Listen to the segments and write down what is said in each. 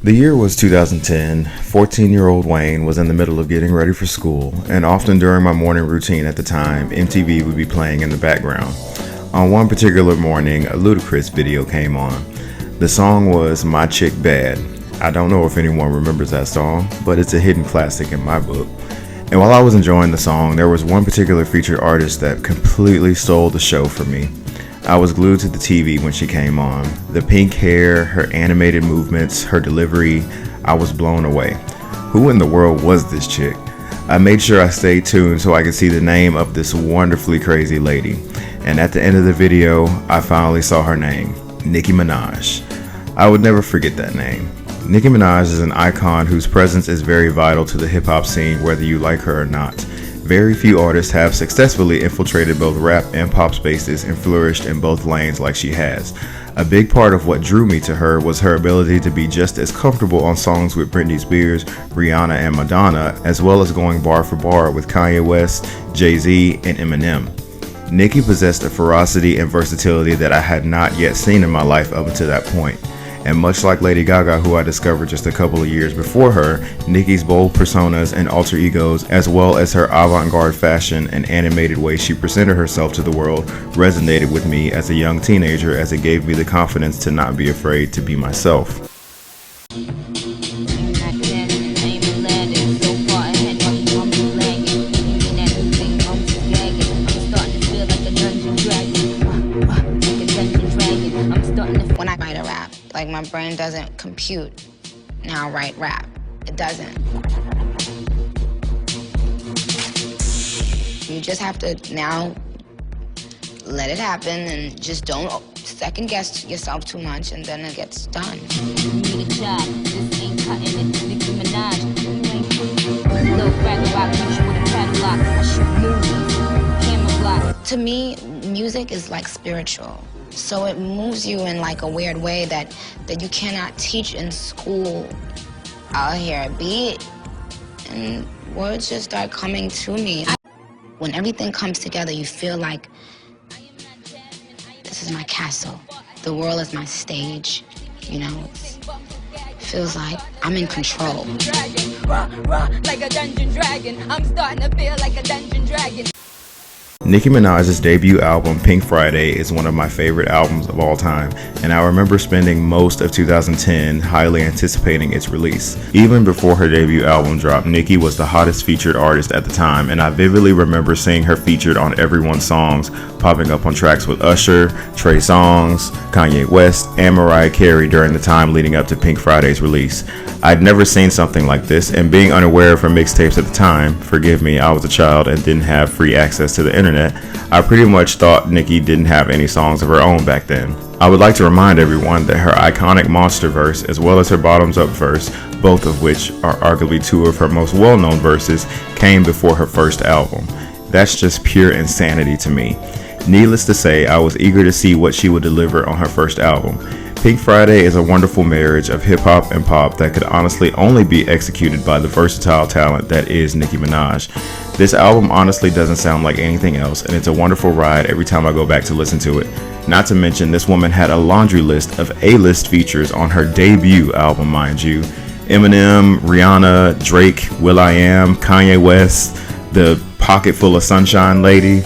The year was 2010. 14-year-old Wayne was in the middle of getting ready for school, and often during my morning routine at the time, MTV would be playing in the background. On one particular morning, a Ludacris video came on. The song was My Chick Bad. I don't know if anyone remembers that song, but it's a hidden classic in my book. And while I was enjoying the song, there was one particular featured artist that completely stole the show for me. I was glued to the TV when she came on. The pink hair, her animated movements, her delivery, I was blown away. Who in the world was this chick? I made sure I stayed tuned so I could see the name of this wonderfully crazy lady. And at the end of the video, I finally saw her name, Nicki Minaj. I would never forget that name. Nicki Minaj is an icon whose presence is very vital to the hip-hop scene, whether you like her or not. Very few artists have successfully infiltrated both rap and pop spaces and flourished in both lanes like she has. A big part of what drew me to her was her ability to be just as comfortable on songs with Britney Spears, Rihanna, and Madonna, as well as going bar for bar with Kanye West, Jay-Z, and Eminem. Nicki possessed a ferocity and versatility that I had not yet seen in my life up until that point. And much like Lady Gaga, who I discovered just a couple of years before her, Nicki's bold personas and alter egos, as well as her avant-garde fashion and animated way she presented herself to the world, resonated with me as a young teenager, as it gave me the confidence to not be afraid to be myself. When I write a rap, like my brain doesn't compute, now write rap. It doesn't. You just have to now let it happen and just don't second guess yourself too much, and then it gets done. Need a job, this ain't cutting it. Nicki Minaj, little fraggle rock, picture with a padlock. I shoot movies, camera block. To me, music is like spiritual. So it moves you in like a weird way that you cannot teach in school. I'll hear a beat and words just start coming to me. When everything comes together, you feel like this is my castle. The world is my stage, you know? It feels like I'm in control. Like a dungeon dragon. I'm starting to feel like a dungeon dragon. Nicki Minaj's debut album, Pink Friday, is one of my favorite albums of all time, and I remember spending most of 2010 highly anticipating its release. Even before her debut album dropped, Nicki was the hottest featured artist at the time, and I vividly remember seeing her featured on everyone's songs, popping up on tracks with Usher, Trey Songz, Kanye West, and Mariah Carey during the time leading up to Pink Friday's release. I'd never seen something like this, and being unaware of her mixtapes at the time, forgive me, I was a child and didn't have free access to the internet, I pretty much thought Nicki didn't have any songs of her own back then. I would like to remind everyone that her iconic Monster verse, as well as her Bottoms Up verse, both of which are arguably two of her most well-known verses, came before her first album. That's just pure insanity to me. Needless to say, I was eager to see what she would deliver on her first album. Pink Friday is a wonderful marriage of hip-hop and pop that could honestly only be executed by the versatile talent that is Nicki Minaj. This album honestly doesn't sound like anything else, and it's a wonderful ride every time I go back to listen to it. Not to mention, this woman had a laundry list of A-list features on her debut album, mind you. Eminem, Rihanna, Drake, will.i.am, Kanye West, the Pocket Full of Sunshine lady.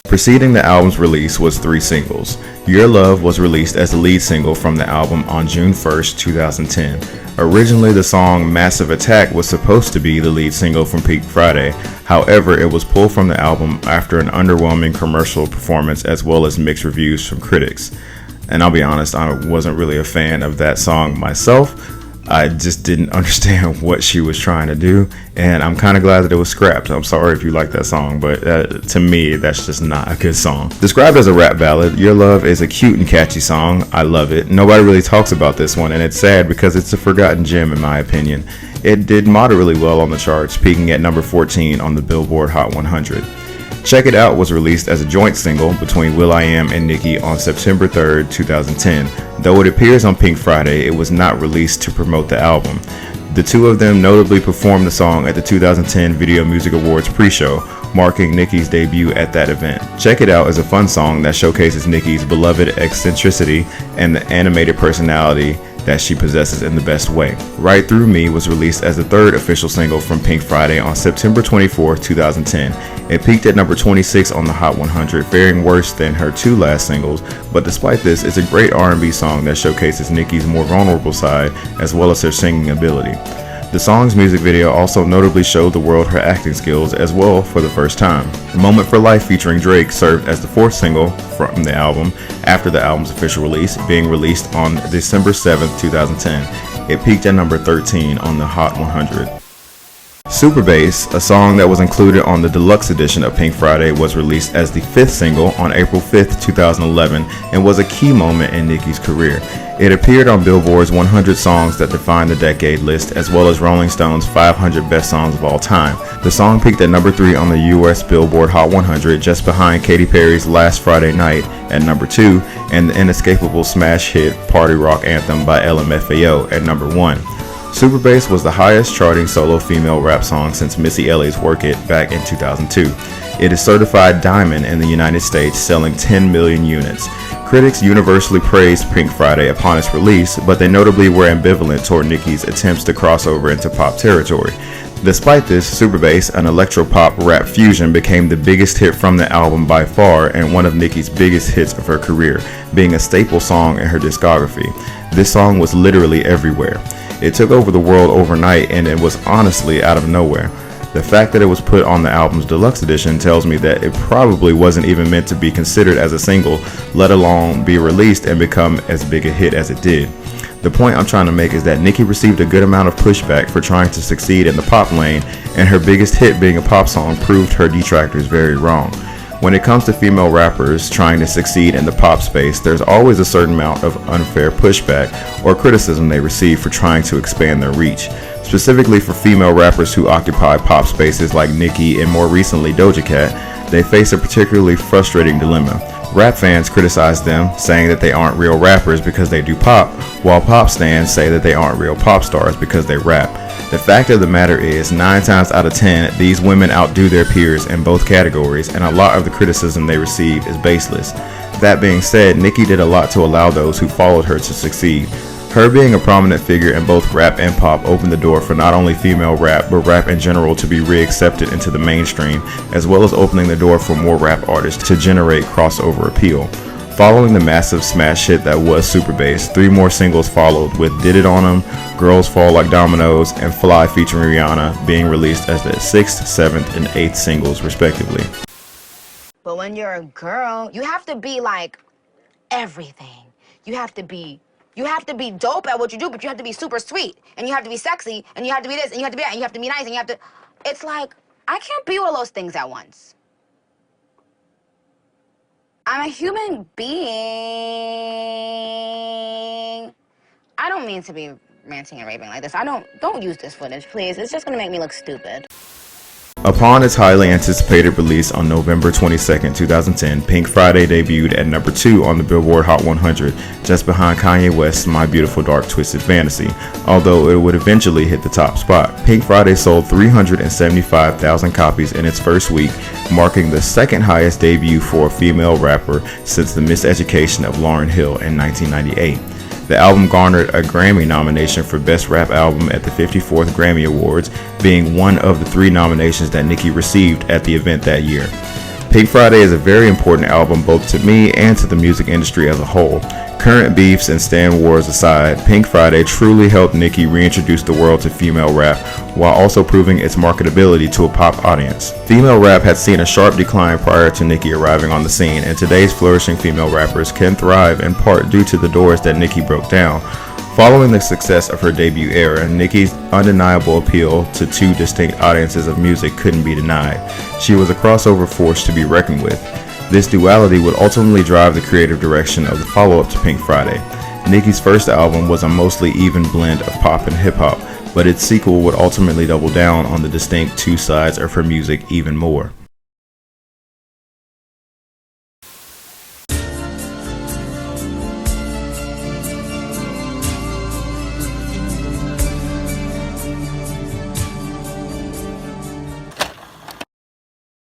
Preceding the album's release was 3 singles. Your Love was released as the lead single from the album on June 1st, 2010. Originally, the song Massive Attack was supposed to be the lead single from Pink Friday. However, it was pulled from the album after an underwhelming commercial performance as well as mixed reviews from critics. And I'll be honest, I wasn't really a fan of that song myself. I just didn't understand what she was trying to do, and I'm kind of glad that it was scrapped. I'm sorry if you like that song, but to me, that's just not a good song. Described as a rap ballad, Your Love is a cute and catchy song. I love it. Nobody really talks about this one, and it's sad because it's a forgotten gem in my opinion. It did moderately well on the charts, peaking at number 14 on the Billboard Hot 100. Check It Out was released as a joint single between will.i.am and Nicki on September 3rd, 2010. Though it appears on Pink Friday, it was not released to promote the album. The two of them notably performed the song at the 2010 Video Music Awards pre-show, marking Nicki's debut at that event. Check It Out is a fun song that showcases Nicki's beloved eccentricity and the animated personality that she possesses in the best way. Right Through Me was released as the third official single from Pink Friday on September 24, 2010. It peaked at number 26 on the Hot 100, faring worse than her two last singles, but despite this, it's a great R&B song that showcases Nicki's more vulnerable side as well as her singing ability. The song's music video also notably showed the world her acting skills as well for the first time. Moment for Life featuring Drake served as the fourth single from the album after the album's official release, being released on December 7, 2010. It peaked at number 13 on the Hot 100. Super Bass, a song that was included on the deluxe edition of Pink Friday, was released as the fifth single on April 5, 2011, and was a key moment in Nicki's career. It appeared on Billboard's 100 Songs That Define the Decade list, as well as Rolling Stone's 500 Best Songs of All Time. The song peaked at number 3 on the US Billboard Hot 100, just behind Katy Perry's Last Friday Night at number 2, and the inescapable smash hit Party Rock Anthem by LMFAO at number 1. Super Bass was the highest charting solo female rap song since Missy Elliott's Work It back in 2002. It is certified diamond in the United States, selling 10 million units. Critics universally praised Pink Friday upon its release, but they notably were ambivalent toward Nicki's attempts to cross over into pop territory. Despite this, Super Bass, an electro-pop rap fusion, became the biggest hit from the album by far and one of Nicki's biggest hits of her career, being a staple song in her discography. This song was literally everywhere. It took over the world overnight, and it was honestly out of nowhere. The fact that it was put on the album's deluxe edition tells me that it probably wasn't even meant to be considered as a single, let alone be released and become as big a hit as it did. The point I'm trying to make is that Nicki received a good amount of pushback for trying to succeed in the pop lane, and her biggest hit being a pop song proved her detractors very wrong. When it comes to female rappers trying to succeed in the pop space, there's always a certain amount of unfair pushback or criticism they receive for trying to expand their reach. Specifically for female rappers who occupy pop spaces like Nicki and more recently Doja Cat, they face a particularly frustrating dilemma. Rap fans criticize them, saying that they aren't real rappers because they do pop, while pop stans say that they aren't real pop stars because they rap. The fact of the matter is, 9 times out of 10, these women outdo their peers in both categories, and a lot of the criticism they receive is baseless. That being said, Nicki did a lot to allow those who followed her to succeed. Her being a prominent figure in both rap and pop opened the door for not only female rap, but rap in general to be re-accepted into the mainstream, as well as opening the door for more rap artists to generate crossover appeal. Following the massive smash hit that was Super Bass, 3 more singles followed, with Did It On 'Em, Girls Fall Like Dominoes, and Fly featuring Rihanna being released as the 6th, 7th, and 8th singles respectively. But when you're a girl, you have to be like everything. You have to be dope at what you do, but you have to be super sweet, and you have to be sexy, and you have to be this, and you have to be that, and you have to be nice, and you have to... It's like, I can't be all those things at once. I'm a human being. I don't mean to be ranting and raving like this. Don't use this footage, please. It's just gonna make me look stupid. Upon its highly anticipated release on November 22, 2010, Pink Friday debuted at number 2 on the Billboard Hot 100, just behind Kanye West's My Beautiful Dark Twisted Fantasy, although it would eventually hit the top spot. Pink Friday sold 375,000 copies in its first week, marking the second highest debut for a female rapper since The Miseducation of Lauryn Hill in 1998. The album garnered a Grammy nomination for Best Rap Album at the 54th Grammy Awards, being one of the 3 nominations that Nicki received at the event that year. Pink Friday is a very important album both to me and to the music industry as a whole. Current beefs and stan wars aside, Pink Friday truly helped Nicki reintroduce the world to female rap while also proving its marketability to a pop audience. Female rap had seen a sharp decline prior to Nicki arriving on the scene, and today's flourishing female rappers can thrive in part due to the doors that Nicki broke down. Following the success of her debut era, Nicki's undeniable appeal to 2 distinct audiences of music couldn't be denied. She was a crossover force to be reckoned with. This duality would ultimately drive the creative direction of the follow-up to Pink Friday. Nicki's first album was a mostly even blend of pop and hip-hop, but its sequel would ultimately double down on the distinct 2 sides of her music even more.